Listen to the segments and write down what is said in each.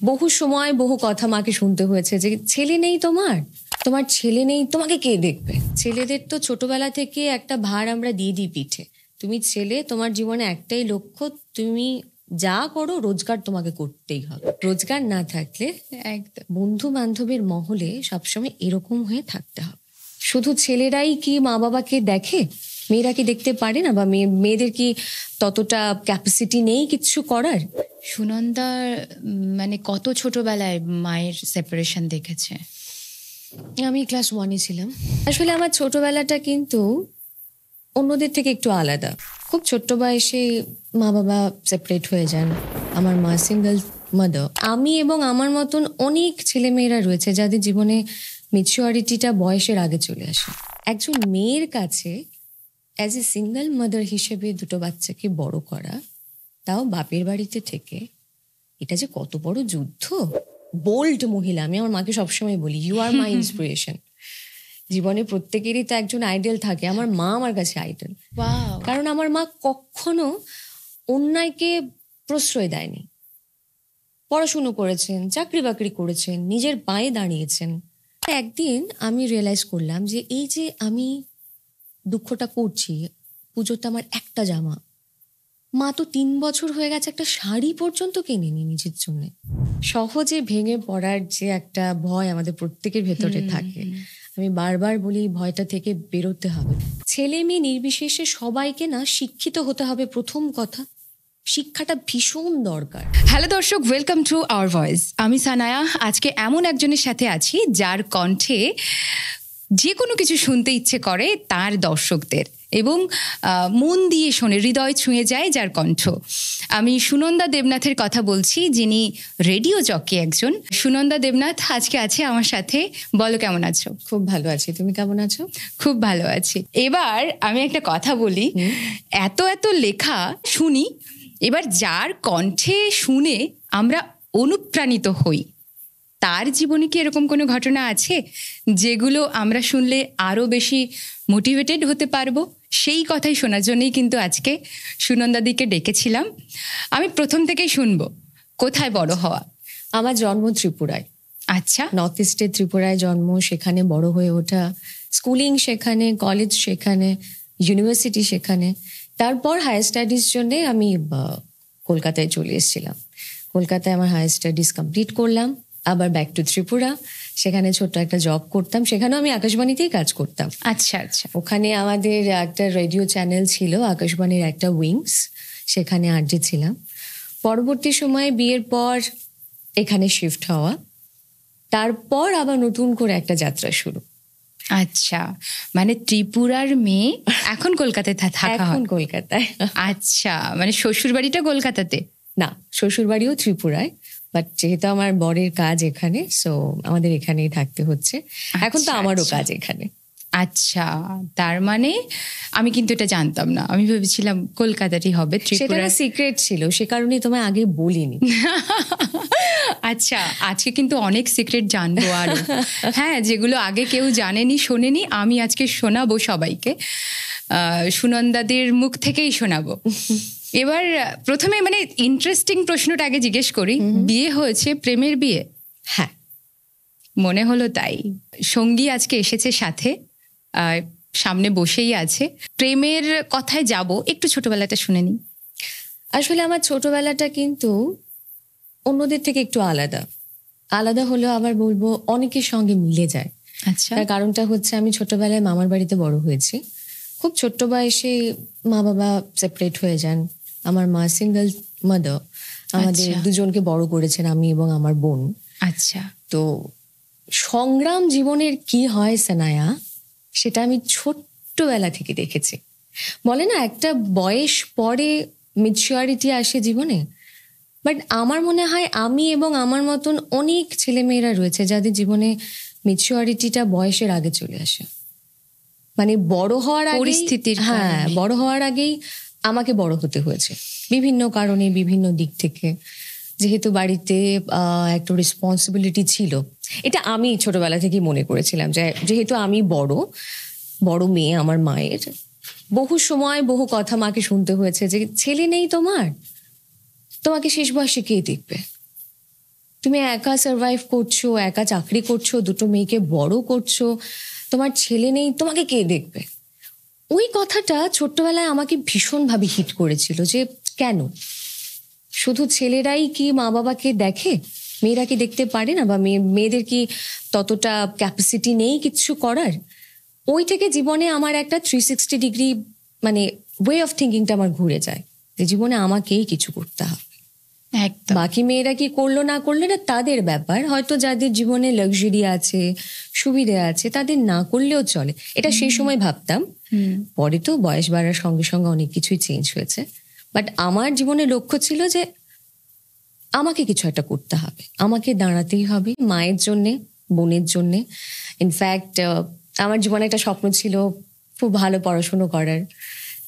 বহু সময় বহু কথা মাকে শুনতে হয়েছে যে ছেলে নেই তোমার ছেলে নেই, তোমাকে কে দেখবে? ছেলেদের তো ছোটবেলা থেকে একটা ভার আমরা দিয়ে দিই পিঠে, তুমি ছেলে, তোমার জীবনে একটাই লক্ষ্য, তুমি যা করো রোজগার তোমাকে করতেই হবে। রোজগার না থাকলে একদম বন্ধু বান্ধবের মহলে সবসময় এরকম হয়ে থাকতে হবে। শুধু ছেলেরাই কি মা বাবাকে দেখে? মেয়েরা কি দেখতে পারে না? বা মেয়েদের কি ততটা ক্যাপাসিটি নেই কিছু করার? সুনন্দার মানে কত ছোটবেলায় মায়ের সেপারেশন দেখেছে? আমি ক্লাস 1-এ ছিলাম। আসলে আমার ছোটবেলাটা কিন্তু অন্যদের থেকে একটু আলাদা। খুব ছোট্ট বয়সে মা বাবা সেপারেট হয়ে যান। আমার মা সিঙ্গেল মাদার। আমি এবং আমার মতন অনেক ছেলেমেয়েরা রয়েছে যাদের জীবনে ম্যাচুরিটিটা বয়সের আগে চলে আসে। একজন মেয়ের কাছে অ্যাজ এ সিঙ্গেল মাদার হিসেবে দুটো বাচ্চাকে বড় করা, তাও বাপের বাড়িতে থেকে, এটা যে কত বড় যুদ্ধ। বোল্ড মহিলা। আমি আমার মাকে সবসময় বলি, ইউ আর মাই ইন্সপিরেশন। জীবনে প্রত্যেকেরই তো একজন আইডল থাকে, আমার মা আমার কাছে আইডল। কারণ আমার মা কখনো অন্যায়কে প্রশ্রয় দেয়নি। পড়াশুনো করেছেন, চাকরি বাকরি করেছেন, নিজের পায়ে দাঁড়িয়েছেন। একদিন আমি রিয়েলাইজ করলাম যে এই যে আমি দুঃখটা করছি, পুজোতে আমার একটা জামা, মা তো 3 বছর হয়ে গেছে একটা শাড়ি পর্যন্ত কেনেনি নিজের জন্য। সহজে ভেঙে পড়ার যে একটা ভয় আমাদের প্রত্যেকের ভেতরে থাকে, আমি বারবার বলি ভয়টা থেকে বেরোতে হবে। ছেলে মেয়ে নির্বিশেষে সবাইকে না শিক্ষিত হতে হবে। প্রথম কথা, শিক্ষাটা ভীষণ দরকার। হ্যালো দর্শক, ওয়েলকাম টু আওয়ার ভয়েস। আমি সানায়া। আজকে এমন একজনের সাথে আছি যার কণ্ঠে যে কোনো কিছু শুনতে ইচ্ছে করে তার দর্শকদের, এবং মন দিয়ে শোনে, হৃদয় ছুঁয়ে যায় যার কণ্ঠ। আমি সুনন্দা দেবনাথের কথা বলছি, যিনি রেডিও জকি একজন। সুনন্দা দেবনাথ আজকে আছে আমার সাথে। বলো, কেমন আছো? খুব ভালো আছি, তুমি কেমন আছো? খুব ভালো আছি। এবার আমি একটা কথা বলি, এত এত লেখা শুনি, এবার যার কণ্ঠে শুনে আমরা অনুপ্রাণিত হই, তার জীবনে কি এরকম কোনো ঘটনা আছে যেগুলো আমরা শুনলে আরো বেশি মোটিভেটেড হতে পারবো? সেই কথাই শোনার জন্যই কিন্তু আজকে সুনন্দাদিকে ডেকেছিলাম। আমি প্রথম থেকেই শুনবো, কোথায় বড় হওয়া? আমার জন্ম ত্রিপুরায়। আচ্ছা। নর্থ ইস্টের ত্রিপুরায় জন্ম, সেখানে বড় হয়ে ওঠা, স্কুলিং সেখানে, কলেজ সেখানে, ইউনিভার্সিটি সেখানে। তারপর হায়ার স্টাডিজ জন্যে আমি কলকাতায় চলে এসেছিলাম। কলকাতায় আমার হায়ার স্টাডিজ কমপ্লিট করলাম, আবার ব্যাক টু ত্রিপুরা। সেখানে ছোট্ট একটা জব করতাম, সেখানেও আমি আকাশবাণীতেই কাজ করতাম। আচ্ছা আচ্ছা। ওখানে আমাদের একটা রেডিও চ্যানেল ছিল, আকাশবাণীর একটা উইংস, সেখানে আরজে ছিলাম। পরবর্তী সময়ে বিয়ের পর এখানে শিফট হওয়া, তারপর আবার নতুন করে একটা যাত্রা শুরু। আচ্ছা, মানে ত্রিপুরার মেয়ে এখন কলকাতায় থাকা? এখন কলকাতায়। আচ্ছা, মানে শ্বশুর বাড়িটা কলকাতাতে? না, শ্বশুর বাড়িও ত্রিপুরায়, বাট যেহেতু আমার বরের কাজ এখানে, সো আমাদের এখানেই থাকতে হচ্ছে। এখন তো আমারও কাজ এখানে। আচ্ছা, তার মানে আমি কিন্তু এটা জানতাম না, আমি ভেবেছিলাম কলকাতারই হবে। সেটা সিক্রেট ছিল, সে কারণে তোমায় আগে বলিনি। আচ্ছা, আজকে কিন্তু অনেক সিক্রেট জানবো আরো। হ্যাঁ, যেগুলো আগে কেউ জানেনি, শোনেনি, আমি আজকে শোনাবো সবাইকে। সুনন্দাদের মুখ থেকেই শোনাবো। এবার প্রথমে মানে ইন্টারেস্টিং প্রশ্নটা আগে জিজ্ঞেস করি, বিয়ে হয়েছে, প্রেমের বিয়ে? হ্যাঁ, মনে হলো তাই। সঙ্গী আজকে এসেছে সাথে, সামনে বসেই আছে। প্রেমের কথায় যাব, একটু ছোটবেলাটা শুনে নিই। আসলে আমার ছোটবেলাটা কিন্তু অন্যদের থেকে একটু আলাদা হলেও আবার বলবো অনেকের সঙ্গে মিলে যায়। আচ্ছা। তার কারণটা হচ্ছে আমি ছোটবেলায় মামার বাড়িতে বড় হয়েছি। খুব ছোট্ট বয়সে মা বাবা সেপারেট হয়ে যান। আমার মা সিঙ্গেল মাদার, আমাদের দুজনকে বড় করেছেন, আমি এবং আমার বোন। আচ্ছা। তো সংগ্রাম জীবনের কি হয় সানায়া, সেটা আমি ছোট্টবেলা থেকে দেখেছি। বলে না, একটা বয়স পরে ম্যাচুরিটি আসে জীবনে, বাট আমার মনে হয় আমি এবং আমার মতন অনেক ছেলেমেয়েরা রয়েছে যাদের জীবনে ম্যাচুরিটিটা বয়সের আগে চলে আসে। মানে বড় হওয়ার আগে, পরিস্থিতির, হ্যাঁ, বড় হওয়ার আগেই আমাকে বড় হতে হয়েছে বিভিন্ন কারণে, বিভিন্ন দিক থেকে। যেহেতু বাড়িতে একটা রেসপন্সিবিলিটি ছিল, এটা আমি ছোটবেলা থেকেই মনে করেছিলাম যে যেহেতু আমি বড় মেয়ে আমার মায়ের, বহু সময় বহু কথা মাকে শুনতে হয়েছে যে ছেলে নেই তোমাকে শেষ বয়সে কে দেখবে? তুমি একা সার্ভাইভ করছো, একা চাকরি করছো, দুটো মেয়েকে বড় করছো, তোমার ছেলে নেই, তোমাকে কে দেখবে? ওই কথাটা ছোট্টবেলায় আমাকে ভীষণভাবে হিট করেছিল যে কেন শুধু ছেলেরাই কি মা বাবাকে দেখে, মেয়েরা কি দেখতে পারে না? বা মেয়েদের কি ততটা ক্যাপাসিটি নেই কিছু করার? ওই থেকে জীবনে আমার একটা 360 ডিগ্রি মানে ওয়ে অফ থিঙ্কিংটা আমার ঘুরে যায় যে জীবনে আমাকেই কিছু করতে হবে। একদম। বাকি মেয়েরা কি করলো না করলে না তাদের ব্যাপার, হয়তো যাদের জীবনে লাক্সারি আছে, সুবিধে আছে, তাদের না করলেও চলে, এটা সেই সময় ভাবতাম। পরে তো বয়স বাড়ার সঙ্গে সঙ্গে অনেক কিছুই চেঞ্জ হয়েছে, বাট আমার জীবনে লক্ষ্য ছিল যে আমাকে কিছু একটা করতে হবে, আমাকে দাঁড়াতেই হবে মায়ের জন্যে, বোনের জন্যে। ইনফ্যাক্ট আমার জীবনে একটা স্বপ্ন ছিল খুব ভালো পড়াশুনো করার।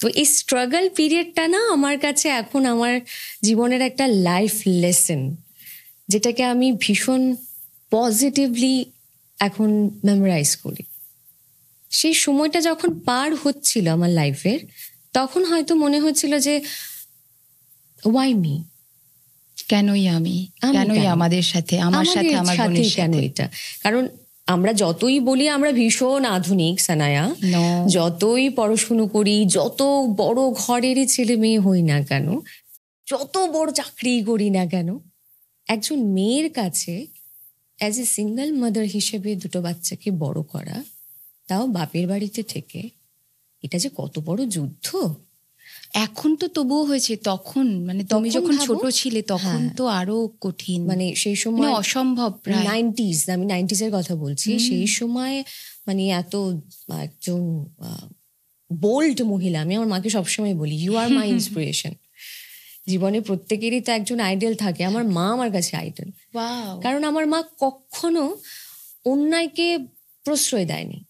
তো এই স্ট্রাগল পিরিয়ডটা না আমার কাছে এখন আমার জীবনের একটা লাইফ লেসন, যেটাকে আমি ভীষণ পজিটিভলি এখন মেমোরাইজ করি। সেই সময়টা যখন পার হচ্ছিল আমার লাইফের, তখন হয়তো মনে হচ্ছিল যে ওয়াই মি, কেনই আমি, কেনই কেন? আমাদের সাথে, আমার সাথে, আমার বোনের কেন সাথে। এটা? কারণ আমরা যতই বলি আমরা ভীষণ আধুনিক সানায়া, No. যতই পড়াশুনো করি, যত বড় ঘরেরই ছেলে মেয়ে হই না কেন, যত বড় চাকরি করি না কেন, একজন মেয়ের কাছে অ্যাজ এ সিঙ্গেল মাদার হিসেবে দুটো বাচ্চাকে বড় করা, তাও বাপের বাড়িতে থেকে, এটা যে কত বড় যুদ্ধ। এখন তো তবুও হয়েছে, তখন মানে তুমি তখন যখন ভাবো, ছোট ছিলে তখন হ্যাঁ, তো আরো কঠিন, মানে সেই মানে সময় অসম্ভব প্রায়। 90s, আমি 90s-এর কথা বলছি। সেই সময় মানে এত একজন বোল্ড মহিলা, আমি আমার মাকে সবসময় বলি ইউ আর মাই ইন্সপিরেশন। জীবনে প্রত্যেকেরই তো একজন আইডল থাকে, আমার মা আমার কাছে আইডল। Wow. কারণ আমার মা কখনো অন্যায়কে প্রশ্রয় দেয়নি।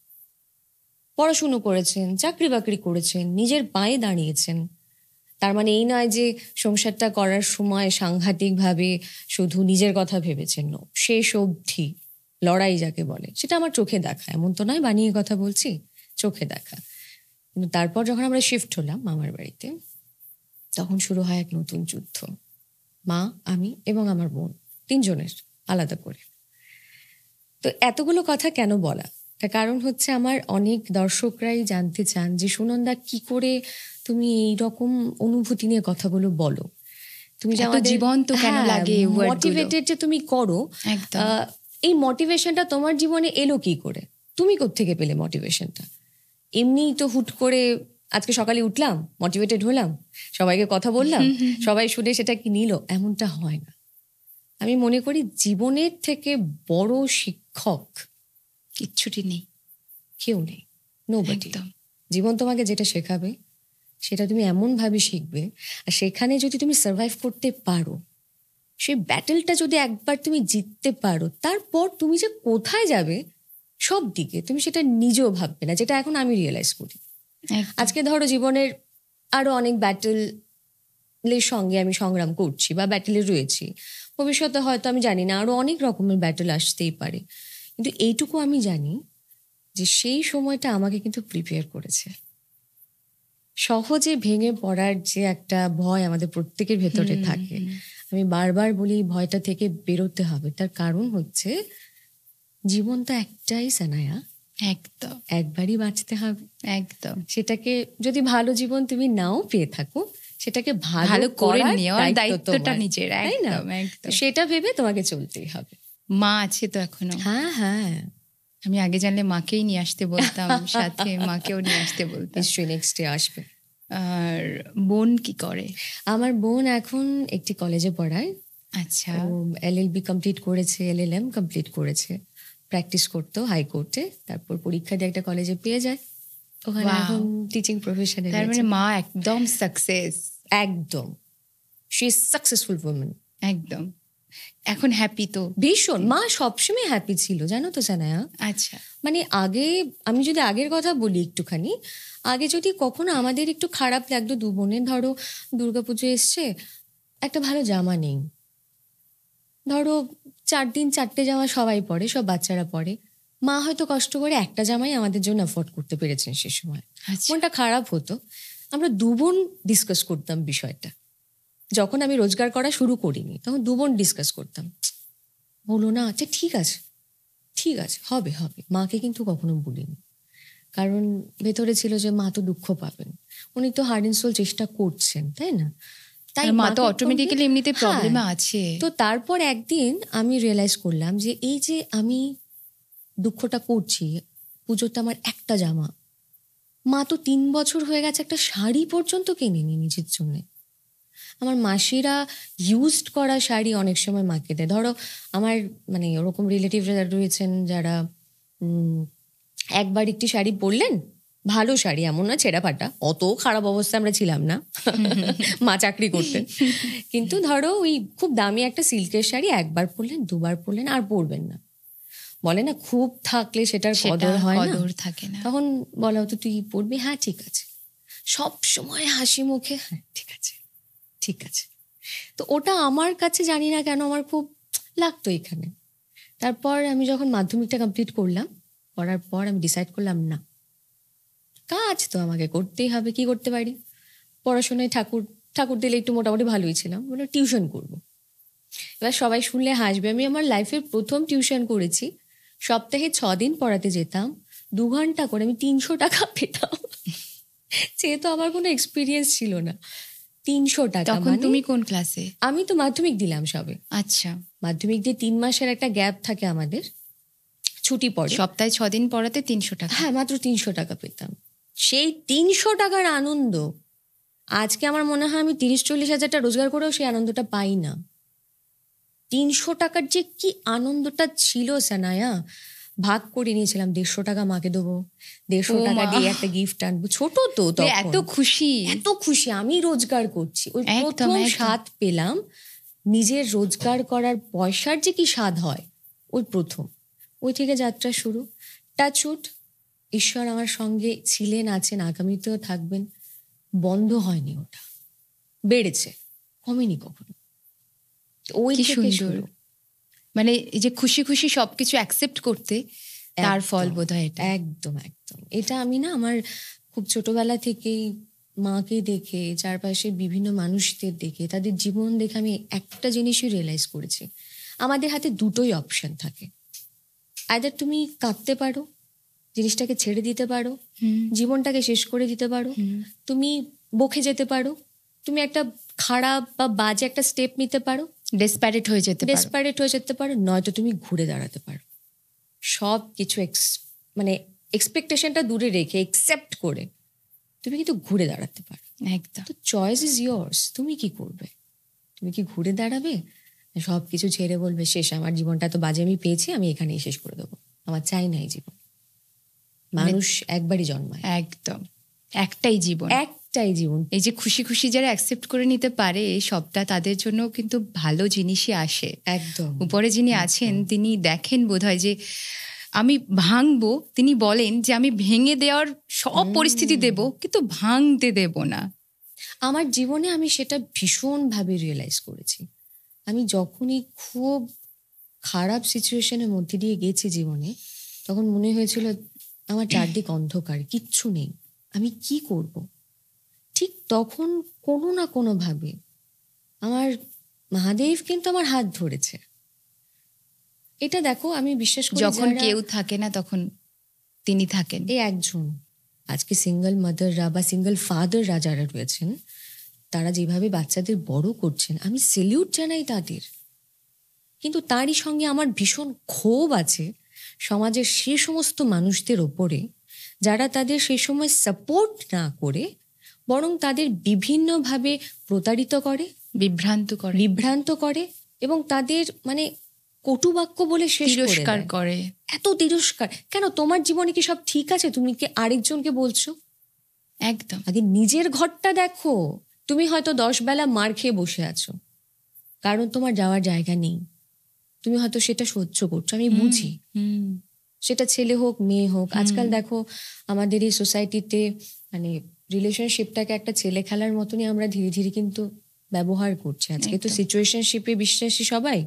পড়াশুনো করেছেন, চাকরি বাকরি করেছেন, নিজের পায়ে দাঁড়িয়েছেন। তার মানে এই নয় যে সংসারটা করার সময় সাংঘাতিকভাবে শুধু নিজের কথা ভেবেছেন। শেষ অবধি লড়াই যাকে বলে, সেটা আমার চোখে দেখা, এমন তো নয় বানিয়ে কথা বলছি, চোখে দেখা। কিন্তু তারপর যখন আমরা শিফট হলাম মামার বাড়িতে, তখন শুরু হয় এক নতুন যুদ্ধ। মা, আমি এবং আমার বোন, তিনজনের আলাদা করে। তো এতগুলো কথা কেন বলা? তার কারণ হচ্ছে আমার অনেক দর্শকরাই জানতে চান যে সুনন্দা কি করে তুমি এইরকম অনুভূতি নিয়ে কথাগুলো বলো, তুমি যে এত আমাদের জীবন্ত কেন লাগে এই word গুলো? মোটিভেটেড যে তুমি করো, একদম। এই মোটিভেশনটা তোমার জীবনে এলো কি করে? তুমি কোত্থেকে পেলে মোটিভেশনটা? এমনিই তো হুট করে আজকে সকালে উঠলাম, মোটিভেটেড হলাম, সবাইকে কথা বললাম, সবাই শুনে সেটা কি নিল, এমনটা হয় না। আমি মনে করি জীবনের থেকে বড় শিক্ষক কিচ্ছুটি নেই, কেউ নেই, নোবডি। একদম। জীবন তোমাকে যেটা শেখাবে সেটা তুমি এমনভাবে শিখবে, আর সেখানে যদি তুমি সার্ভাইভ করতে পারো, সেই ব্যাটেলটা যদি একবার তুমি জিততে পারো, তারপর তুমি যে কোথায় যাবে সব দিকে তুমি সেটা নিজেও ভাববে না, যেটা এখন আমি রিয়েলাইজ করি। একদম। আজকে ধরো জীবনের আরো অনেক ব্যাটেলের সঙ্গে আমি সংগ্রাম করছি বা ব্যাটেলে রয়েছি, ভবিষ্যতে হয়তো আমি জানি না আরো অনেক রকমের ব্যাটেল আসতেই পারে, কিন্তু এইটুকু আমি জানি যে সেই সময়টা আমাকে কিন্তু প্রিপেয়ার করেছে। সহজে ভেঙে পড়ার যে একটা ভয় আমাদের প্রত্যেকের ভেতরে থাকে, আমি বারবার বলি এই ভয়টা থেকে বেরোতে হবে। তার কারণ হচ্ছে জীবন তো একটাই সানায়া, একদম একবারই বাঁচতে হবে। একদম। সেটাকে যদি ভালো জীবন তুমি নাও পেয়ে থাকো, সেটাকে ভালো ভালো করে করার নেওয়ার দায়িত্বটা তোমার, নিজের, তাই না? একদম একদম। সেটা ভেবে তোমাকে চলতেই হবে। মা আছে তো এখনো? হ্যাঁ হ্যাঁ, আমি আগে জানলে মাকেই নিয়ে আসতে বলতাম, সাথে মাকেও নিয়ে আসতে বলতাম। নিশ্চয়ই নেক্সট ডে আসবে। আর বোন কি করে? আমার বোন এখন একটি কলেজে পড়ায়। আচ্ছা। ও এলএলবি কমপ্লিট করেছে, এলএলএম কমপ্লিট করেছে, প্র্যাকটিস করতো হাইকোর্টে, তারপর পরীক্ষা দিয়ে একটা কলেজে পেয়ে যায়, ওখানে Wow. এখন টিচিং প্রফেশনে। তার মানে মা একদম সাকসেস। একদম, শি ইজ সাকসেসফুল ওম্যান। একদম। এখন হ্যাপি তো? ভীষণ, মা সবসময় হ্যাপি ছিল জানো তো সানায়া। আচ্ছা। মানে আগে আমি যদি আগের কথা বলি একটুখানি, আগে যদি কখনো আমাদের একটু খারাপ লাগতো, দু বোনের ধরো দুর্গাপুজো এসছে, একটা ভালো জামা নেই, ধরো 4 দিন 4টে জামা সবাই পরে, সব বাচ্চারা পরে, মা হয়তো কষ্ট করে একটা জামাই আমাদের জন্য অ্যাফোর্ড করতে পেরেছেন সে সময়, আচ্ছা। মনটা খারাপ হতো। আমরা দু বোন ডিসকাস করতাম বিষয়টা, যখন আমি রোজগার করা শুরু করিনি তখন দু বোন ডিসকাস করতাম, বলো না, আচ্ছা ঠিক আছে, ঠিক আছে, হবে হবে। মাকে কিন্তু কখনো বলিনি, কারণ ভেতরে ছিল যে মা তো দুঃখ পাবেন, উনি তো হার্ড অ্যান্ড সোল চেষ্টা করছেন, তাই না? তাই মা তো মাকে অটোমেটিক্যালি বলতে- এমনিতে প্রবলেমে হ্যাঁ। আছে। তো তারপর একদিন আমি রিয়েলাইজ করলাম যে এই যে আমি দুঃখটা করছি, পুজোতে আমার একটা জামা, মা তো 3 বছর হয়ে গেছে একটা শাড়ি পর্যন্ত কেনেনি নিজের জন্য। আমার মাসিরা ইউজড করা শাড়ি অনেক সময় মাকে দেয়। ধরো আমার মানে ওরকম রিলেটিভরা রয়েছেন যারা একবার একটি শাড়ি পরলেন, ভালো শাড়ি, এমন না ছেঁড়া ফাটা, অত খারাপ অবস্থা আমরা ছিলাম না, মা চাকরি করতেন, কিন্তু ধরো ওই খুব দামি একটা সিল্কের শাড়ি একবার পরলেন, দুবার পরলেন, আর পরবেন না। বলে না খুব থাকলে সেটার কদর হয় না, কদর থাকে না। তখন বলা হতো তুই পরবি, হ্যাঁ ঠিক আছে, সব সময় হাসি মুখে, হ্যাঁ ঠিক আছে ঠিক আছে। তো ওটা আমার কাছে জানি না কেন আমার খুব লাগতো এখানে। তারপর আমি যখন মাধ্যমিকটা কমপ্লিট করলাম, করার পর আমি ডিসাইড করলাম না, কাজ তো আমাকে করতেই হবে, কি করতে পারি। পড়াশোনায় ঠাকুর ঠাকুর দিলে একটু মোটামুটি ভালোই ছিলাম, মানে টিউশন করব। এবার সবাই শুনলে হাসবে, আমি আমার লাইফের প্রথম টিউশন করেছি, সপ্তাহে 6 দিন পড়াতে যেতাম, 2 ঘন্টা করে আমি 300 টাকা পেতাম। যেহেতু আমার কোনো এক্সপিরিয়েন্স ছিল না, 300 টাকা। তখন মানে তুমি কোন ক্লাসে? আমি তো মাধ্যমিক দিলাম সবে, আচ্ছা, মাধ্যমিক দিয়ে 3 মাসের একটা গ্যাপ থাকে আমাদের, ছুটি পড়ে, সপ্তাহে 6 দিন পড়াতে 300 টাকা। হ্যাঁ মাত্র 300 টাকা পেতাম। সেই 300 টাকার আনন্দ আজকে আমার মনে হয় আমি 30-40 হাজারটা রোজগার করেও সেই আনন্দটা পাই না। 300 টাকার যে কি আনন্দটা ছিল সানায়া, ভাগ করে নিয়েছিলাম, 150 টাকা মাকে দেবো, 150 ও টাকা মা। দিয়ে একটা গিফট আনবো, ছোট তো তুই তখন, এত খুশি। এত খুশি আমি রোজগার করছি। ওই একদম, প্রথম একদম। স্বাদ পেলাম, নিজের রোজগার করার পয়সার যে কি স্বাদ হয়, ওই প্রথম। ওই থেকে যাত্রা শুরু। টাচউড, ঈশ্বর আমার সঙ্গে ছিলেন, আছেন, আগামীতেও থাকবেন, বন্ধ হয়নি, ওটা বেড়েছে, কমেনি কখনো। ওই কি থেকে সুন্দর। শুরু। মানে এই যে খুশি খুশি সবকিছু অ্যাকসেপ্ট করতে, তার একদম, ফল বোধহয় এটা। একদম একদম। এটা আমি না আমার খুব ছোটবেলা থেকেই মাকে দেখে, চারপাশে বিভিন্ন মানুষদের দেখে, তাদের জীবন দেখে আমি একটা জিনিসই রিয়েলাইজ করেছি, আমাদের হাতে দুটোই অপশন থাকে। আইদার তুমি কাঁদতে পারো, জিনিসটাকে ছেড়ে দিতে পারো, জীবনটাকে শেষ করে দিতে পারো, তুমি বকে যেতে পারো, তুমি একটা খারাপ বা বাজে একটা স্টেপ নিতে পারো, ডেসপারেট হয়ে যেতে পারো। ডেসপারেট হয়ে যেতে পারো, নয়তো তুমি ঘুরে দাঁড়াতে পারো। সব কিছু মানে এক্সপেকটেশনটা দূরে রেখে, একসেপ্ট করে তুমি কিন্তু ঘুরে দাঁড়াতে পারো। একদম। তো চয়েস ইজ ইয়ার্স, তুমি কি করবে? তুমি কি ঘুরে দাঁড়াবে, সব কিছু ছেড়ে বলবে শেষ, আমার জীবনটা তো বাজে আমি পেয়েছি, আমি এখানেই শেষ করে দেবো, আমার চাই না এই জীবন। মানুষ একবারই জন্মায়, একদম, একটাই জীবন, একটাই জীবন। এই যে খুশি খুশি যারা অ্যাকসেপ্ট করে নিতে পারে সবটা, তাদের জন্য কিন্তু ভালো জিনিসই আসে। একদম। উপরে যিনি আছেন তিনি দেখেন বোধহয় যে আমি ভাঙবো, তিনি বলেন যে আমি ভেঙে দেওয়ার সব পরিস্থিতি দেব, কিন্তু ভাঙতে দেব না। আমার জীবনে আমি সেটা ভীষণভাবে রিয়েলাইজ করেছি। আমি যখনই খুব খারাপ সিচুয়েশনের মধ্যে দিয়ে গেছি জীবনে, তখন মনে হয়েছিল আমার চারদিক অন্ধকার, কিচ্ছু নেই, আমি কি করব। ঠিক তখন কোনো না কোনোভাবে আমার মহাদেব কিন্তু আমার হাত ধরেছে। এটা দেখো, আমি বিশ্বাস করি যখন যারা- কেউ থাকে না তখন তিনি থাকেন। এই একজন আজকে সিঙ্গেল মাদাররা বা সিঙ্গেল ফাদাররা যারা রয়েছেন, তারা যেভাবে বাচ্চাদের বড় করছেন, আমি সেলিউট জানাই তাদের। কিন্তু তারই সঙ্গে আমার ভীষণ ক্ষোভ আছে সমাজের সে সমস্ত মানুষদের ওপরে, যারা তাদের সেই সময় সাপোর্ট না করে বরং তাদের বিভিন্নভাবে প্রতারিত করে, বিভ্রান্ত করে এবং তাদের মানে কটু বাক্য বলে শেষ করে তিরস্কার দেয়। করে। এত তিরস্কার কেন? তোমার জীবনে কি সব ঠিক আছে? তুমি কি আরেকজনকে বলছো? একদম। আগে নিজের ঘরটা দেখো। তুমি হয়তো 10 বেলা মার খেয়ে বসে আছো, কারণ তোমার যাওয়ার জায়গা নেই, তুমি হয়তো সেটা সহ্য করছো, আমি বুঝি। সেটা ছেলে হোক মেয়ে হোক, আজকাল দেখো আমাদের এই সোসাইটিতে মানে রিলেশনশিপটাকে একটা ছেলে খেলার মতনই আমরা ধীরে ধীরে কিন্তু ব্যবহার করছি। আজকে তো সিচুয়েশনশিপে বিশ্বাসী সবাই।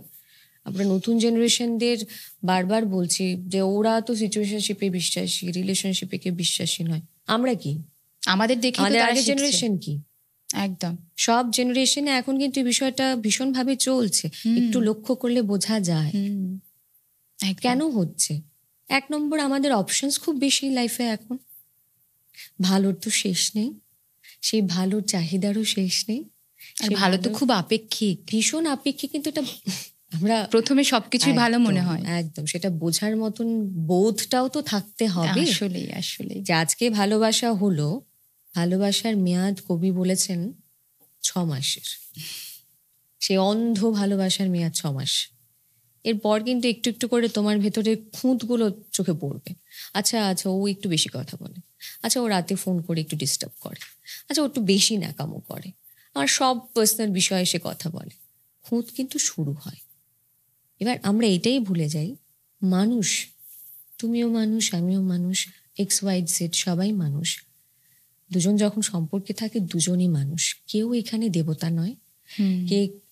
আমরা নতুন জেনারেশনদের বারবার বলছি যে ওরা তো সিচুয়েশনশিপে বিশ্বাসী, রিলেশনশিপে কে বিশ্বাসী নয়। আমরা কি? আমাদের দেখে আমাদের আগের জেনারেশন কি? একদম। সব জেনারেশনে এখন কিন্তু এই বিষয়টা ভীষণভাবে চলছে, একটু লক্ষ্য করলে বোঝা যায়। কেন হচ্ছে? 1 নম্বর, আমাদের অপশনস খুব বেশি লাইফে এখন। ভালোর তো শেষ নেই, সেই ভালোর চাহিদারও শেষ নেই। আর ভালো তো খুব আপেক্ষিক, ভীষণ আপেক্ষিক, কিন্তু এটা আমরা প্রথমে সবকিছুই ভালো মনে হয়। একদম, সেটা বোঝার মতন বোধটাও তো থাকতে হবে। আসলে যে আজকে ভালোবাসা হলো, ভালোবাসার মেয়াদ কবি বলেছেন 6 মাসের। সে অন্ধ ভালোবাসার মেয়াদ 6 মাস। এরপর কিন্তু একটু একটু করে তোমার ভেতরে খুঁতগুলো চোখে পড়বে। আচ্ছা আচ্ছা, ও একটু বেশি কথা বলে, আচ্ছা ও রাতে ফোন করে একটু ডিস্টার্ব করে, আচ্ছা ও একটু বেশি ন্যাকামো করে, আর সব পার্সোনাল বিষয়ে সে কথা বলে। খুঁত কিন্তু শুরু হয়। এবার আমরা এটাই ভুলে যাই, মানুষ, তুমিও মানুষ, আমিও মানুষ, XYZ সবাই মানুষ। দুজন যখন সম্পর্কে থাকে, দুজনই মানুষ। কেউ এখানে দেবতা নয়,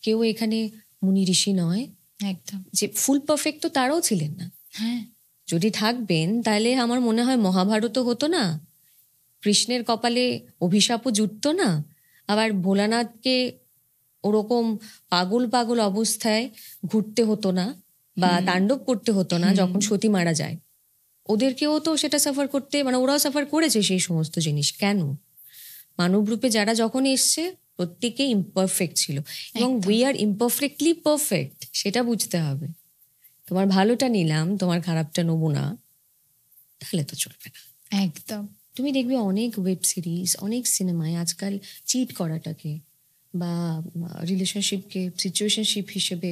কেউ এখানে মুনি ঋষি নয়। একদম, যে ফুল পারফেক্ট তো তারাও ছিলেন না। হ্যাঁ, যদি থাকবেন তাহলে আমার মনে হয় মহাভারতও হতো না, কৃষ্ণের কপালে অভিশাপও জুটতো না, আবার ভোলানাথকে ওরকম পাগল পাগল অবস্থায় ঘুরতে হতো না বা তাণ্ডব করতে হতো না যখন সতী মারা যায়। ওদেরকেও তো সেটা সাফার করতে, মানে ওরাও সাফার করেছে সেই সমস্ত জিনিস। কেন? মানবরূপে যারা যখন এসছে প্রত্যেকেই ইমপারফেক্ট ছিল, এবং উই আর ইমপারফেক্টলি পারফেক্ট, সেটা বুঝতে হবে। তোমার ভালোটা নিলাম, তোমার খারাপটা নেবো না, তাহলে তো চলবে না। একদম। তুমি দেখবে অনেক ওয়েব সিরিজ, অনেক সিনেমায় আজকাল চিট করাটাকে বা রিলেশনশিপকে সিচুয়েশনশিপ হিসেবে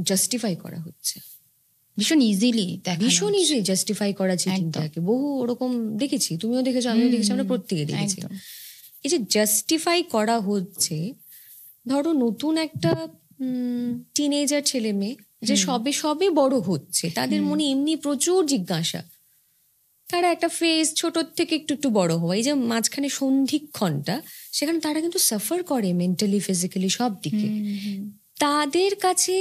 জাস্টিফাই করা হচ্ছে। ভীষণ ইজিলি, ভীষণ ইজি জাস্টিফাই করা চিটিংটাকে। বহু ওরকম দেখেছি, তুমিও দেখেছো, আমিও দেখেছি, আমরা প্রত্যেকে দেখেছি। এই যে জাস্টিফাই করা হচ্ছে, ধরো নতুন একটা টিনেজার ছেলে মেয়ে যে সবে সবে বড় হচ্ছে, তাদের মনে এমনি প্রচুর জিজ্ঞাসা, তারা একটা ফেজ ছোট থেকে একটু একটু বড় হওয়া, এই যে মাঝখানে সন্ধিক্ষণটা, সেখানে তারা কিন্তু সাফার করে মেন্টালি, ফিজিক্যালি, সব দিকে। তাদের কাছে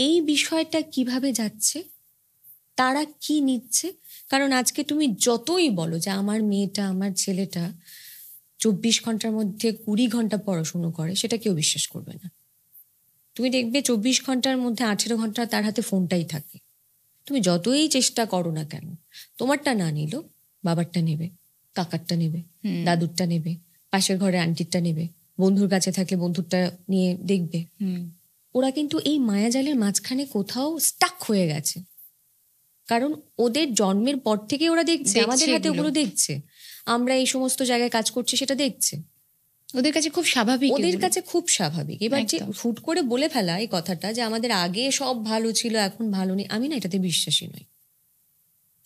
এই বিষয়টা কিভাবে যাচ্ছে, তারা কি নিচ্ছে? কারণ আজকে তুমি যতই বলো যে আমার মেয়েটা, আমার ছেলেটা 24 ঘন্টার মধ্যে 20 ঘন্টা পড়াশুনো করে, সেটা কেউ বিশ্বাস করবে না। তুমি দেখবে 24 ঘন্টার মধ্যে 18 ঘন্টা তার হাতে ফোনটাই থাকে। তুমি যতই চেষ্টা করো না কেন, তোমারটা না নিল বাবারটা নেবে, কাকারটা নেবে, দাদুরটা নেবে, পাশের ঘরে আন্টিরটা নেবে, বন্ধুর কাছে থাকলে বন্ধুরটা নিয়ে দেখবে। ওরা কিন্তু এই মায়াজালের মাঝখানে কোথাও স্টাক হয়ে গেছে, কারণ ওদের জন্মের পর থেকে ওরা দেখছে আমাদের হাতে ওগুলো দেখছে, আমরা এই সমস্ত জায়গায় কাজ করছি সেটা দেখছে। ওদের কাছে খুব স্বাভাবিক, ওদের কাছে খুব স্বাভাবিক। এবার যে হুট করে বলে ফেলা এই কথাটা যে আমাদের আগে সব ভালো ছিল এখন ভালো নেই, আমি না এটাতে বিশ্বাসী নই।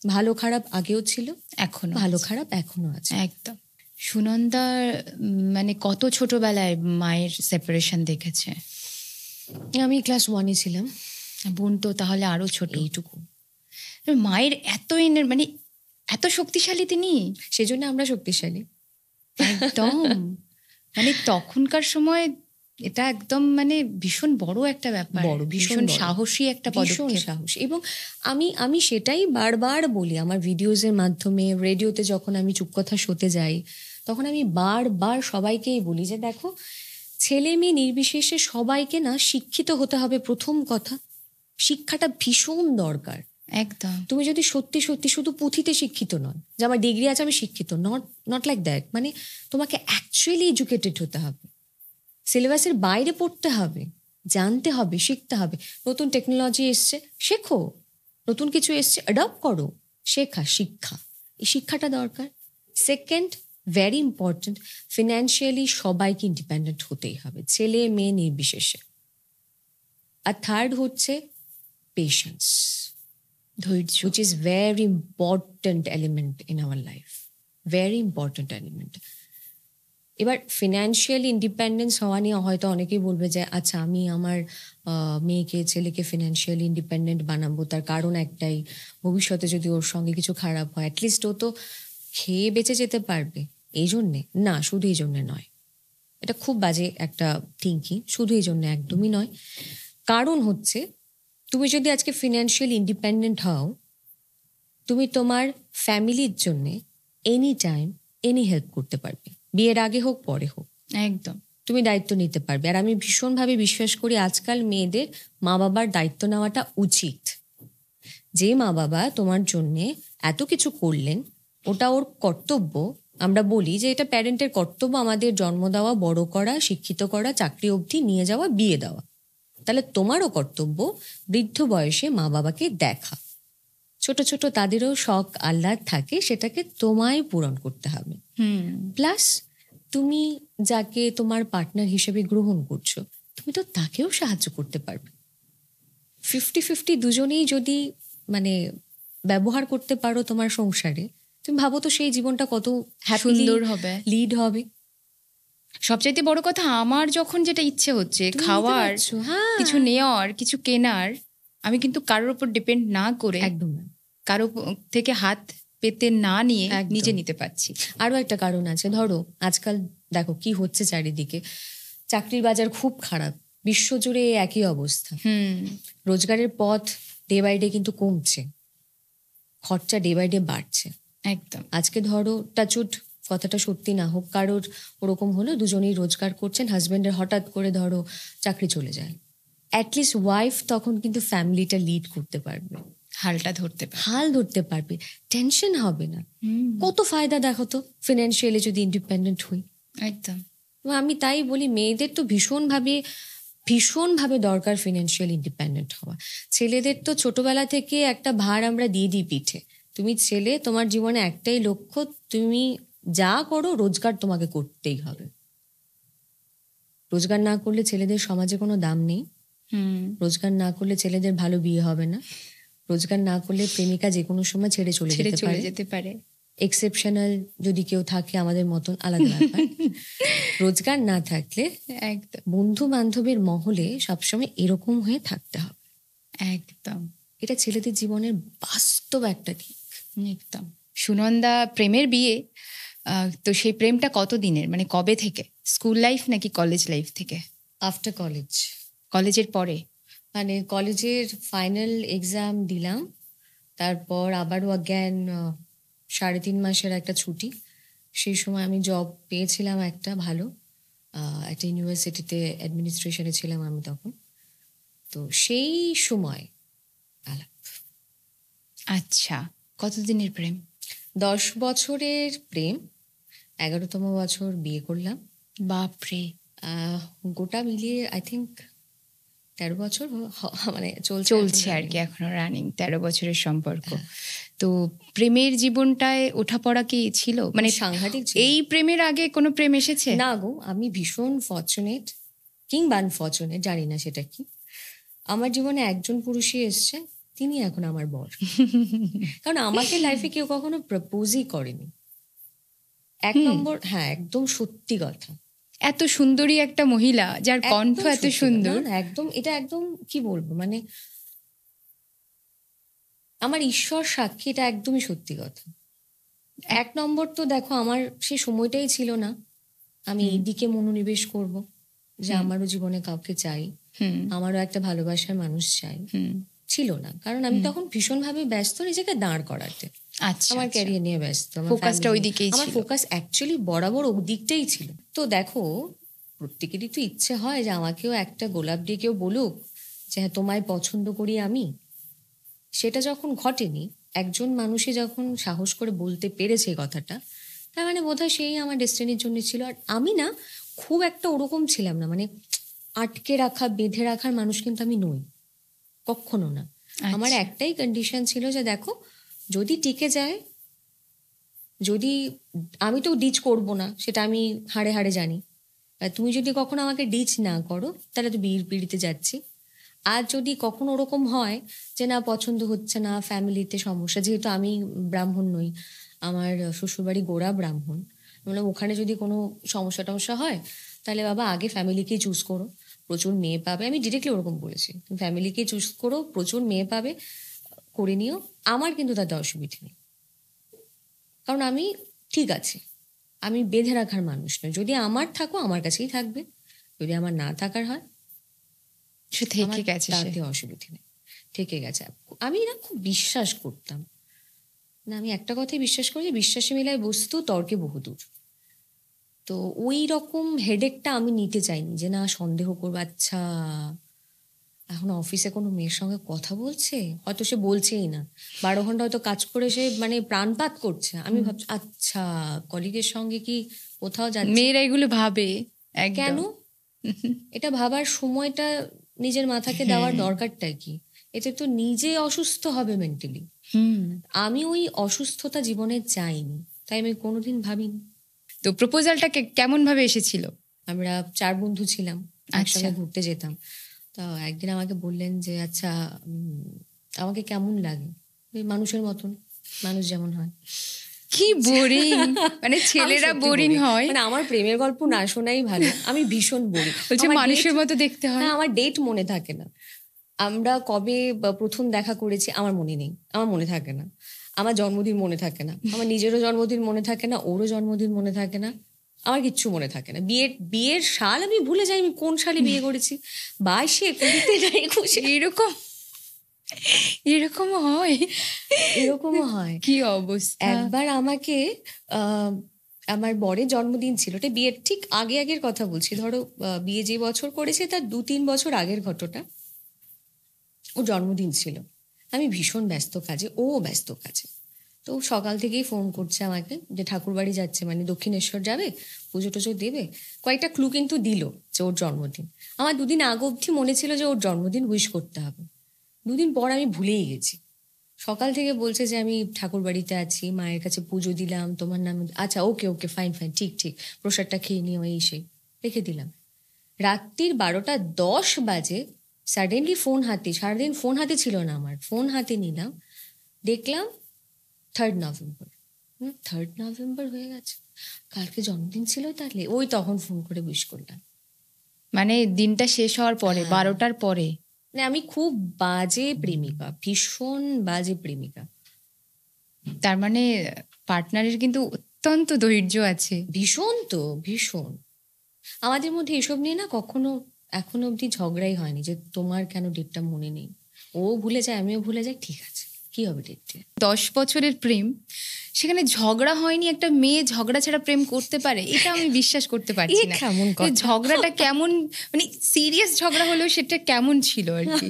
ভালো খারাপ আগেও ছিল, এখনো ভালো খারাপ এখনো আছে। একদম। সুনন্দার মানে কত ছোটবেলায় মায়ের সেপারেশন দেখেছে? আমি ক্লাস 1-এ ছিলাম। বোন তো তাহলে আরো ছোট। এইটুকু। মায়ের এত মানে এত শক্তিশালী তিনি, সেজন্য আমরা শক্তিশালী। একদম। মানে তখনকার সময় এটা একদম মানে ভীষণ বড় একটা ব্যাপার, ভীষণ সাহসী একটা পদক্ষেপ, সাহসী। এবং আমি সেটাই বারবার বলি আমার ভিডিওজের মাধ্যমে, রেডিওতে যখন আমি চুপকথা শোতে যাই, তখন আমি বারবার সবাইকেই বলি যে দেখো, ছেলে মেয়ে নির্বিশেষে সবাইকে না শিক্ষিত হতে হবে। প্রথম কথা, শিক্ষাটা ভীষণ দরকার। একদম। তুমি যদি সত্যি সত্যি শুধু পুঁথিতে শিক্ষিত নন, যে আমার ডিগ্রি আছে আমি শিক্ষিত, নট লাইক দ্যাট। মানে তোমাকে অ্যাকচুয়ালি এডুকেটেড হতে হবে, সিলেবাসের বাইরে পড়তে হবে, জানতে হবে, শিখতে হবে। নতুন টেকনোলজি এসছে, শেখো। নতুন কিছু এসছে, অ্যাডপ্ট করো। শিক্ষা, এই শিক্ষাটা দরকার। সেকেন্ড, ভেরি ইম্পর্টেন্ট, ফিনান্সিয়ালি সবাইকে ইন্ডিপেন্ডেন্ট হতেই হবে, ছেলে মেয়ে নির্বিশেষে। আর থার্ড হচ্ছে পেশেন্স, ধৈর্য, which is very important element in our life, very important element. এবার ফিনান্সিয়াল ইন্ডিপেন্ডেন্স হওয়া নিয়ে হয়তো অনেকেই বলবে যে আচ্ছা আমি আমার মেয়েকে, ছেলেকে ফিনান্সিয়ালি ইন্ডিপেন্ডেন্ট বানাবো, তার কারণ একটাই, ভবিষ্যতে যদি ওর সঙ্গে কিছু খারাপ হয় অ্যাটলিস্ট ও তো খেয়ে বেঁচে যেতে পারবে, এই জন্যে না। শুধু এই জন্যে নয়, এটা খুব বাজে একটা থিঙ্কিং। শুধু এই জন্যে একদমই নয়। কারণ হচ্ছে, তুমি যদি আজকে ফিনান্সিয়ালি ইন্ডিপেন্ডেন্ট হও, তুমি তোমার ফ্যামিলির জন্যে এনি টাইম এনি হেল্প করতে পারবে, বিয়ের আগে হোক পরে হোক। একদম, তুমি দায়িত্ব নিতে পারবে। আর আমি ভীষণভাবে বিশ্বাস করি আজকাল মেয়েদের মা বাবার দায়িত্ব নেওয়াটা উচিত। যে মা বাবা তোমার জন্যে এত কিছু করলেন, ওটা ওর কর্তব্য। আমরা বলি যে এটা প্যারেন্টের কর্তব্য, আমাদের জন্ম দেওয়া, বড় করা, শিক্ষিত করা, চাকরি অবধি নিয়ে যাওয়া, বিয়ে দেওয়া। তাহলে তোমারও কর্তব্য বৃদ্ধ বয়সে মা বাবাকে দেখা। ছোট ছোট তাদেরও শখ আহ্লাদ থাকে, সেটাকে তোমায় পূরণ করতে হবে। প্লাস তুমি যাকে তোমার পার্টনার হিসেবে গ্রহণ করছো, তুমি তো তাকেও সাহায্য করতে পারবে। 50-50 দুজনেই যদি মানে ব্যবহার করতে পারো তোমার সংসারে, তুমি ভাবো তো সেই জীবনটা কত সুন্দর হবে, লিড হবে। সবচাইতে বড় কথা, আমার যখন যেটা ইচ্ছে হচ্ছে খাওয়ার, কিছু নেওয়ার, কিছু কেনার, আমি কিন্তু কারোর উপর ডিপেন্ড না করে, একদম কারো থেকে হাত পেতে না নিয়ে নিজে নিতে পারছি। আরো একটা কারণ আছে, ধরো আজকাল দেখো কি হচ্ছে চারিদিকে, চাকরির বাজার খুব খারাপ, বিশ্বজুড়ে একই অবস্থা। রোজগারের পথ ডে বাই ডে কিন্তু কমছে, খরচা ডে বাই ডে বাড়ছে। একদম। আজকে ধরো টাচুট, কথাটা সত্যি না হোক, কারোর ওরকম হলো, দুজনেই রোজগার করছেন, হাজবেন্ডের হঠাৎ করে ধরো চাকরি চলে যায়, অ্যাটলিস্ট ওয়াইফ তখন কিন্তু ফ্যামিলিটা লিড করতে পারবে, হাল ধরতে পারবে, টেনশন হবে না। কত ফায়দা দেখো তো ফিনান্সিয়ালি যদি ইন্ডিপেন্ডেন্ট হই। একদম। আমি তাই বলি মেয়েদের তো ভীষণভাবে দরকার ফিনান্সিয়াল ইন্ডিপেন্ডেন্ট হওয়া। ছেলেদের তো ছোটবেলা থেকে একটা ভার আমরা দিয়ে দিই পিঠে, তুমি ছেলে, তোমার জীবনে একটাই লক্ষ্য, তুমি যা করো রোজগার তোমাকে করতেই হবে। রোজগার না করলে ছেলেদের সমাজে কোনো দাম নেই, রোজগার না করলে ছেলেদের ভালো বিয়ে হবে না, রোজগার না করলে প্রেমিকা যে কোনো সময় ছেড়ে চলে যেতে পারে। এক্সেপশনাল যদি কেউ থাকে আমাদের মতন, আলাদা ব্যাপার। রোজগার না থাকলে একদম বন্ধু বান্ধবের মহলে সবসময় এরকম হয়ে থাকতে হবে। একদম, এটা ছেলেদের জীবনের বাস্তব একটা দিক। একদম। সুনন্দা, প্রেমের বিয়ে, তো সেই প্রেমটা কত দিনের, মানে কবে থেকে? স্কুল লাইফ নাকি কলেজ লাইফ থেকে? After college. কলেজের পরে, মানে কলেজের ফাইনাল এক্সাম দিলাম, তারপর আবারও অজ্ঞান 3.5 মাসের একটা ছুটি। সেই সময় আমি জব পেয়েছিলাম একটা ভালো, একটা ইউনিভার্সিটিতে অ্যাডমিনিস্ট্রেশনে ছিলাম আমি তখন। তো সেই সময় আলাপ। আচ্ছা, কতদিনের প্রেম? 10 বছরের প্রেম, 11তম বছর বিয়ে করলাম। বাপরে! গোটা মিলিয়ে আই থিঙ্ক 13 বছর মানে চলছে আর কি, এখনো রানিং 13 বছরের সম্পর্ক। তো প্রেমের জীবনটায় ওঠাপড়া কি ছিল, মানে সাংঘাতিক? এই প্রেমের আগে কোনো প্রেম এসেছে? না গো, আমি ভীষণ ফর্চুনেট, কিংবা আনফর্চুনেট জানি না সেটা কি। আমার জীবনে একজন পুরুষই এসছে, তিনি এখন আমার বর। কারণ আমাকে লাইফে কেউ কখনো প্রপোজই করেনি। 1 নম্বর, হ্যাঁ একদম সত্যি কথা, এত সুন্দরী একটা মহিলা যার কণ্ঠ এত সুন্দর, একদম, এটা একদম কি বলবো, মানে আমার ঈশ্বর সাক্ষী, এটা একদমই সত্যি কথা। 1 নম্বর তো দেখো, আমার সেই সময়টাই ছিল না আমি এই দিকে মনোনিবেশ করব, যে আমারও জীবনে কাউকে চাই, আমারও একটা ভালোবাসার মানুষ চাই, ছিল না। কারণ আমি তখন ভীষণভাবে ব্যস্ত নিজেকে দাঁড় করাতে, আমার ক্যারিয়ার নিয়ে ব্যস্ত, ফোকাসটা ওই দিকেই ছিল। আমার ফোকাস অ্যাকচুয়ালি বরাবর ওই দিকটাই ছিল। তো দেখো, প্রত্যেকেরই তো ইচ্ছে হয় যে আমাকেও একটা গোলাপ দিয়ে কেউ বলুক যে হ্যাঁ তোমায় পছন্দ করি আমি। সেটা যখন ঘটেনি, একজন মানুষই যখন সাহস করে বলতে পেরেছে এই কথাটা, তার মানে বোধহয় সেই আমার ডেস্টিনির জন্য ছিল। আর আমি না খুব একটা ওরকম ছিলাম না, মানে আটকে রাখা, বেঁধে রাখার মানুষ কিন্তু আমি নই, কখনো না। আমার একটাই কন্ডিশন ছিল যে দেখো, যদি টিকে যায়, যদি আমি তো ডিচ করব না, সেটা আমি হাড়ে হাড়ে জানি। তুমি যদি কখনো আমাকে ডিচ না করো, তাহলে তো বিয়ের পিড়িতে যাচ্ছি। আর যদি কখনো ওরকম হয় যে না পছন্দ হচ্ছে না, ফ্যামিলিতে সমস্যা, যেহেতু আমি ব্রাহ্মণ নই, আমার শ্বশুরবাড়ি গোড়া ব্রাহ্মণ, মানে ওখানে যদি কোনো সমস্যা টমস্যা হয়, তাহলে বাবা আগে ফ্যামিলিকেই চুজ করো, প্রচুর মেয়ে পাবে। আমি ডিরেক্টলি ওরকম বলেছি, তুমি ফ্যামিলিকেই চুজ করো, প্রচুর মেয়ে পাবে, করে নিও। আমার কিন্তু তাতে অসুবিধে নেই, কারণ আমি ঠিক আছে, আমি বেঁধে রাখার মানুষ নই। যদি আমার থাকো আমার কাছেই থাকবে, যদি আমার না থাকার হয় থেকে গেছে, তাতে অসুবিধে নেই, থেকে গেছে। আমি না খুব বিশ্বাস করতাম না, আমি একটা কথাই বিশ্বাস করি, বিশ্বাসে মিলায় বস্তু, তর্কে বহুদূর। তো ওই রকম হেডেকটা আমি নিতে চাইনি যে না সন্দেহ করবো, আচ্ছা এখন অফিসে কোনো মেয়ের সঙ্গে কথা বলছে, হয়তো সে বলছেই না, 12 ঘন্টা হয়তো কাজ করে সে মানে প্রাণপাত করছে, আমি ভাবছি আচ্ছা কলিগের সঙ্গে কি কোথাও যাচ্ছে। মেয়েরা এগুলো ভাবে কেন? একদম। এটা ভাবার সময়টা নিজের মাথাকে দেওয়ার দরকারটা কি? এতে তো নিজে অসুস্থ হবে মেন্টালি। আমি ওই অসুস্থতা জীবনে চাইনি, তাই আমি কোনোদিন ভাবিনি। তো প্রপোজালটা কেমন ভাবে এসেছিল? আমরা 4 বন্ধু ছিলাম, একসঙ্গে আচ্ছা। ঘুরতে যেতাম। তো একদিন আমাকে বললেন যে আচ্ছা আমাকে কেমন লাগে, ওই মানুষের মতন, মানুষ যেমন হয়। কি বোরিং, মানে ছেলেরা বোরিং হয়, মানে আমার প্রেমের গল্প না শোনাই ভালো, আমি ভীষণ বোরিং। বলছে মানুষের মতো দেখতে হয়। আমার ডেট মনে থাকে না, আমরা কবে প্রথম দেখা করেছি আমার মনে নেই, আমার মনে থাকে না, আমার জন্মদিন মনে থাকে না, আমার নিজেরও জন্মদিন মনে থাকে না, ওরও জন্মদিন মনে থাকে না, আমার কিচ্ছু মনে থাকে না। বিয়ের সাল আমি ভুলে যাই, আমি কোন সালে বিয়ে করেছি, 22-এ 20-তে না 21-এ। এরকমও হয়? এরকমও হয়। কি অবস্থা! একবার আমাকে আমার বরের জন্মদিন ছিল, এটা বিয়ের ঠিক আগের কথা বলছি, ধরো বিয়ে যে বছর করেছে তার 2-3 বছর আগের ঘটনা। ওর জন্মদিন ছিল, আমি ভীষণ ব্যস্ত কাজে, ও ব্যস্ত কাজে। তো সকাল থেকেই ফোন করছে আমাকে যে ঠাকুর বাড়ি যাচ্ছে, মানে দক্ষিণেশ্বর যাবে, পুজো টুজো দেবে, কয়েকটা ক্লু কিন্তু দিল যে ওর জন্মদিন। আমার 2 দিন আগে অবধি মনে ছিল যে ওর জন্মদিন উইশ করতে হবে, 2 দিন পর আমি ভুলেই গেছি। সকাল থেকে বলছে যে আমি ঠাকুর বাড়িতে আছি, মায়ের কাছে পুজো দিলাম, তোমার নাম, আচ্ছা ওকে ওকে ফাইন ফাইন ঠিক ঠিক, প্রসাদটা খেয়ে নিও, এই সেই রেখে দিলাম। রাত্রির 12টা 10 বাজে সাডেনলি ফোন হাতে, সারাদিন ফোন হাতে ছিল না আমার, ফোন হাতে নিলাম, দেখলাম 3rd নভেম্বর। 3rd নভেম্বর হয়ে গেছে, কালকে জন্মদিন ছিল তাহলে, ওই তখন ফোন করে উইশ করলাম। মানে দিনটা শেষ হওয়ার পরে, হ্যাঁ। 12টার পরে। মানে আমি খুব বাজে প্রেমিকা, ভীষণ বাজে প্রেমিকা। তার মানে পার্টনারের কিন্তু অত্যন্ত ধৈর্য আছে। ভীষণ, তো ভীষণ। আমাদের মধ্যে এসব নিয়ে না কখনো এখনো অবধি ঝগড়াই হয়নি যে তোমার কেন ডেটটা মনে নেই, ও ভুলে যায় আমিও ভুলে যাই, ঠিক আছে কি হবে ডেট দিয়ে। 10 বছরের প্রেম, সেখানে ঝগড়া হয়নি, একটা মেয়ে ঝগড়া ছাড়া প্রেম করতে পারে? এটা আমি বিশ্বাস করতে পারছি না। কেমন কথা? ঝগড়াটা কেমন, মানে সিরিয়াস ঝগড়া হলেও সেটা কেমন ছিল আর কি?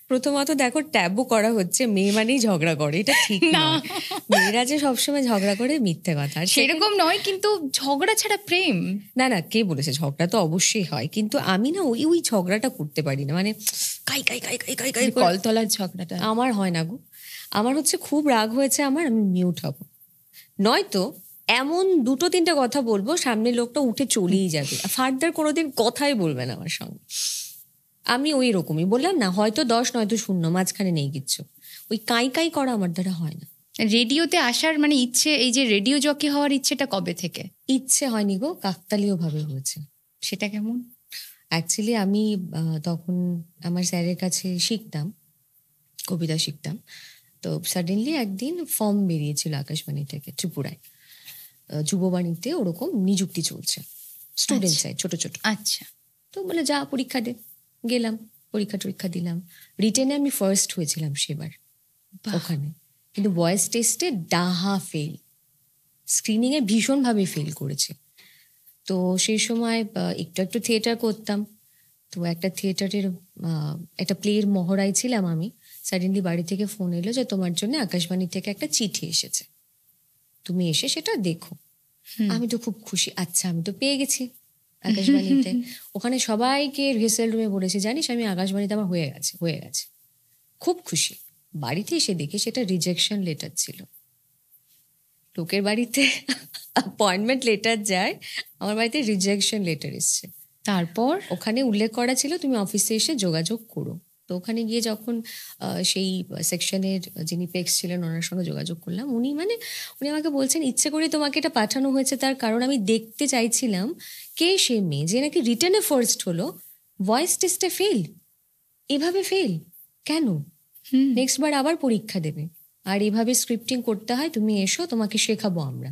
প্রথমত দেখো, ট্যাবু করা হচ্ছে মেয়ে মানেই ঝগড়া করে, এটা ঠিক না। মেয়েরা যে সবসময় ঝগড়া করে মিথ্যে কথা। সেরকম নয়, কিন্তু ঝগড়া ছাড়া প্রেম? না না, কে বলেছে? ঝগড়া তো অবশ্যই হয়, কিন্তু আমি না ওই ওই ঝগড়াটা করতে পারি না, মানে কাই কাই কাই কাই কাই কাই করে। কলতলার ঝগড়াটা আমার হয় না গো। আমার হচ্ছে খুব রাগ হয়েছে আমার, আমি মিউট হব, নয়তো এমন 2-3টে কথা বলবো সামনের লোকটা উঠে চলেই যাবে, ফার্দার কোনোদিন কথাই বলবে না আমার সঙ্গে। আমি ওই রকমই, বললাম না, হয়তো 10 নয়তো 0, মাঝখানে নেই কিচ্ছু। ওই কাই কাই করা আমার দ্বারা হয় না। রেডিওতে আসার মানে ইচ্ছে, এই যে রেডিও জকি হওয়ার ইচ্ছেটা কবে থেকে? ইচ্ছে হয়নি গো, কাকতালীয় ভাবে হয়েছে। সেটা কেমন? অ্যাকচুয়ালি আমি তখন আমার স্যারের কাছে শিখতাম, কবিতা শিখতাম। তো সাডেনলি একদিন ফর্ম বেরিয়েছিল আকাশবাণী থেকে, ত্রিপুরায় যুববাণীতে ওরকম নিযুক্তি চলছে, স্টুডেন্ট চাই ছোট ছোট। আচ্ছা। তো বলে যা পরীক্ষা দে, গেলাম, পরীক্ষা দিলাম, রিটেনে আমি ফার্স্ট হয়েছিলাম সেবার ওখানে, কিন্তু ভয়েস টেস্টে ডাহা ফেল, স্ক্রিনিং এ ভীষণভাবে ফেল করেছে। তো সেই সময় একটু থিয়েটার করতাম, তো একটা থিয়েটারের একটা প্লের মহড়ায় ছিলাম আমি। সাডেনলি বাড়ি থেকে ফোন এলো যে তোমার জন্য আকাশবাণী থেকে একটা চিঠি এসেছে, তুমি এসে সেটা দেখো। আমি তো খুব খুশি, আচ্ছা আমি তো পেয়ে গেছি আকাশবাণীতে। ওখানে সবাইকে রিহার্সাল রুমে বলেছে, জানিস আমি আকাশবাণীতে আমার হয়ে গেছে। খুব খুশি। বাড়িতে এসে দেখি সেটা রিজেকশন লেটার ছিল। লোকের বাড়িতে অ্যাপয়েন্টমেন্ট লেটার যায়, আমার বাড়িতে রিজেকশন লেটার এসছে। তারপর ওখানে উল্লেখ করা ছিল তুমি অফিসে এসে যোগাযোগ করো। তো ওখানে গিয়ে যখন সেই সেকশনের যিনি পেক্স ছিলেন ওনার সঙ্গে যোগাযোগ করলাম, উনি আমাকে বলছেন ইচ্ছে করে তোমাকে এটা পাঠানো হয়েছে, তার কারণ আমি দেখতে চাইছিলাম কে সে মেয়ে যে নাকি রিটেনে ফার্স্ট হলো, ভয়েস টেস্টে ফেল, এভাবে ফেল কেন, নেক্সট বার আবার পরীক্ষা দেবে, আর এভাবে স্ক্রিপ্টিং করতে হয়, তুমি এসো তোমাকে শেখাবো আমরা।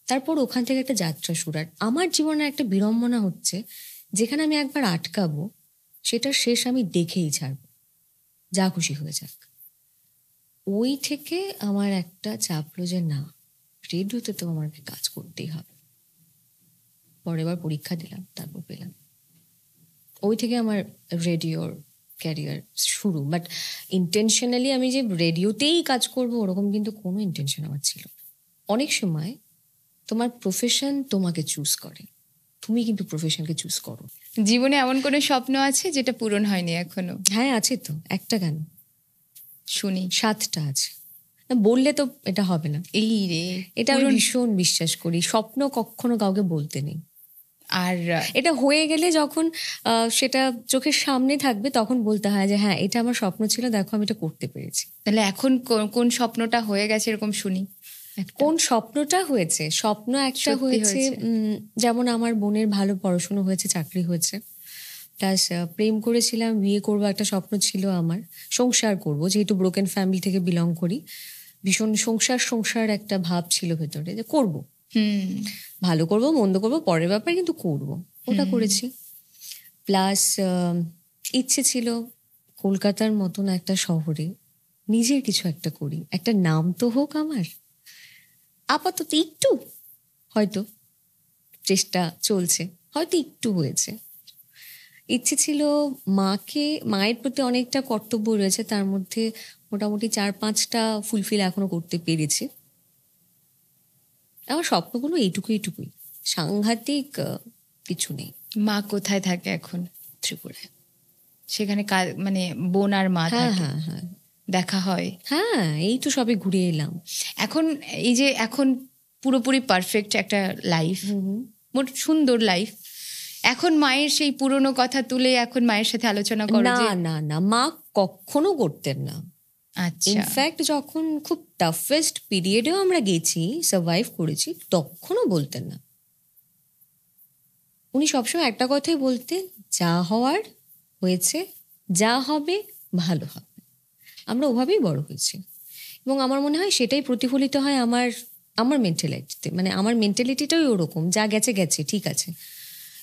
তারপর ওখান থেকে একটা যাত্রা শুরু। আর আমার জীবনে একটা বিড়ম্বনা হচ্ছে, যেখানে আমি একবার আটকাবো সেটার শেষ আমি দেখেই ছাড়বো, যা খুশি হয়ে যাক। ওই থেকে আমার একটা চাপলো যে না, রেডিওতে তো আমাকে কাজ করতেই হবে। পরের বার পরীক্ষা দিলাম, তারপর পেলাম। ওই থেকে আমার রেডিওর ক্যারিয়ার শুরু, বাট ইন্টেনশনালি আমি যে রেডিওতেই কাজ করব ওরকম কিন্তু কোনো ইন্টেনশন আমার ছিল না। অনেক সময় তোমার প্রফেশন তোমাকে চুজ করে, তুমি কিন্তু প্রফেশনকে চুজ করো। জীবনে এমন কোনো স্বপ্ন আছে যেটা পূরণ হয়নি এখনো? হ্যাঁ আছে তো, একটা কেন, শুনি। 7টা আছে। না, বললে তো এটা হবে না। এই রে, এটা আমি ভীষণ বিশ্বাস করি, স্বপ্ন কখনো কাউকে বলতে নেই। আর এটা হয়ে গেলে যখন সেটা চোখের সামনে থাকবে তখন বলতে হয় যে হ্যাঁ এটা আমার স্বপ্ন ছিল, দেখো আমি এটা করতে পেরেছি। তাহলে এখন কোন স্বপ্নটা হয়ে গেছে এরকম শুনি? কোন স্বপ্নটা হয়েছে? স্বপ্ন একটা সত্যি হয়েছে, যেমন আমার বোনের ভালো পড়াশোনা হয়েছে, চাকরি হয়েছে, প্লাস প্রেম করেছিলাম, বিয়ে করবো একটা স্বপ্ন ছিল আমার, সংসার করব, যেহেতু ব্রোকেন ফ্যামিলি থেকে বিলং করি, ভীষণ সংসার একটা ভাব ছিল ভেতরে যে করব, ভালো করব মন্দ করব পরের ব্যাপার, কিন্তু করব, ওটা করেছি। প্লাস ইচ্ছে ছিল কলকাতার মতন একটা শহরে নিজের কিছু একটা করি, একটা নাম তো হোক আমার। আপাতত একটু হয়তো চেষ্টা চলছে, হয়তো একটু হয়েছে। ইচ্ছে ছিল মায়ের প্রতি অনেকটা কর্তব্য রয়েছে, তার মধ্যে মোটামুটি 4-5টা ফুলফিল এখনো করতে পেরেছি। আমার স্বপ্নগুলো এইটুকুই, সাংঘাতিক কিছু নেই। মা কোথায় থাকে এখন? ত্রিপুরায়। সেখানে মানে বোন আর মা থাকে? হ্যাঁ হ্যাঁ, দেখা হয়? হ্যাঁ এই তো সবে ঘুরে এলাম। এখন এই যে এখন পুরোপুরি পারফেক্ট একটা লাইফ, মোট সুন্দর লাইফ, এখন মায়ের সেই পুরনো কথা তুলে এখন মায়ের সাথে আলোচনা করো? না না না, মা কখনো করতেন না। আচ্ছা, ইনফ্যাক্ট যখন খুব টাফেস্ট পিরিয়ডেও আমরা গেছি, সার্ভাইভ করেছি, তখনও বলতেন না। উনি সবসময় একটা কথাই বলতেন, যা হওয়ার হয়েছে, যা হবে ভালো হবে। আমরা ওভাবেই বড় হয়েছি এবং আমার মনে হয় সেটাই প্রতিফলিত হয় আমার মেন্টালিটিতে। মানে আমার মেন্টালিটিটাই ওরকম, যা গেছে গেছে, ঠিক আছে,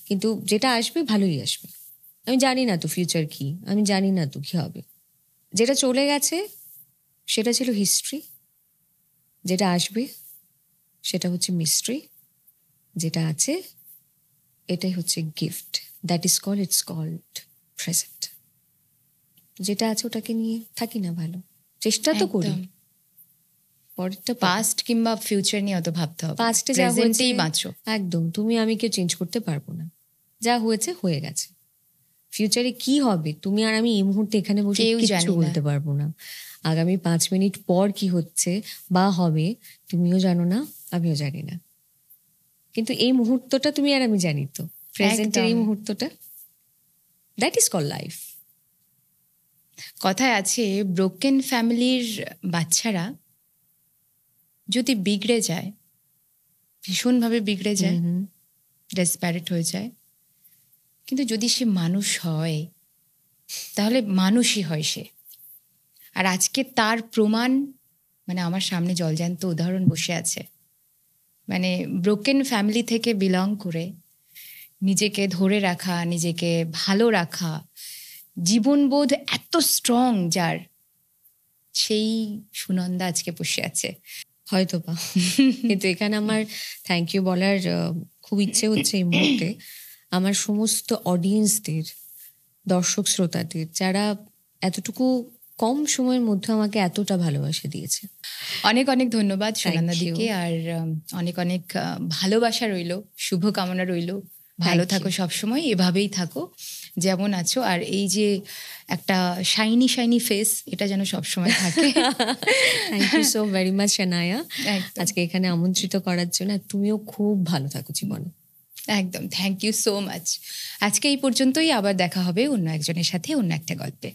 কিন্তু যেটা আসবে ভালোই আসবে। আমি জানি না তো ফিউচার কি, আমি জানি না তো কি হবে। যেটা চলে গেছে সেটা ছিল হিস্ট্রি, যেটা আসবে সেটা হচ্ছে মিস্ট্রি, যেটা আছে এটাই হচ্ছে গিফট, ইটস কল্ড প্রেজেন্ট। যেটা আছে ওটাকে নিয়ে থাকি না, ভালো চেষ্টা তো করি। পরেরটা পাস্ট কিংবা ফিউচার নিয়ে অত ভাবতে হবে, পাস্টে যা হয়েছে প্রেজেন্টেই বাঁচো। একদম, তুমি আমি কেউ চেঞ্জ করতে পারবো না, যা হয়েছে হয়ে গেছে। ফিউচারে কি হবে তুমি আর আমি এই মুহূর্তে এখানে বসে কিচ্ছু বলতে পারবো না। আগামী 5 মিনিট পর কি হচ্ছে বা হবে তুমিও জানো না, আমিও জানি না, কিন্তু এই মুহূর্তটা তুমি আর আমি জানি তো, প্রেজেন্টের এই মুহূর্তটা, দ্যাট ইজ কল লাইফ। কথায় আছে ব্রোকেন ফ্যামিলির বাচ্চারা যদি বিগড়ে যায়, ভীষণভাবে বিগড়ে যায়, ডেসপারেট হয়ে যায়, কিন্তু যদি সে মানুষ হয় তাহলে মানুষই হয় সে। আর আজকে তার প্রমাণ, মানে আমার সামনে জলজ্যান্ত উদাহরণ বসে আছে। মানে ব্রোকেন ফ্যামিলি থেকে বিলং করে নিজেকে ধরে রাখা, নিজেকে ভালো রাখা, জীবনবোধ এত স্ট্রং যার, সেই সুনন্দা আজকে বসে আছে হয়তো বা। কিন্তু এখানে আমার থ্যাংক ইউ বলার খুব ইচ্ছে হচ্ছে এই মুহূর্তে আমার সমস্ত অডিয়েন্সদের, দর্শক শ্রোতাদের, যারা এতটুকু কম সময়ের মধ্যে আমাকে এতটা ভালোবাসা দিয়েছে। অনেক অনেক ধন্যবাদ সুনন্দাদিকে, আর অনেক অনেক ভালোবাসা রইলো, শুভকামনা রইলো। ভালো থাকো, সবসময় এভাবেই থাকো যেমন আছো, আর এই যে একটা শাইনি ফেস, এটা যেন সবসময় থাকে। Thank you so very much Shanaya, আজকে এখানে আমন্ত্রিত করার জন্য। তুমিও খুব ভালো থাকো জীবনে। একদম, থ্যাংক ইউ সো মাচ। আজকে এই পর্যন্তই, আবার দেখা হবে অন্য একজনের সাথে অন্য একটা গল্পে।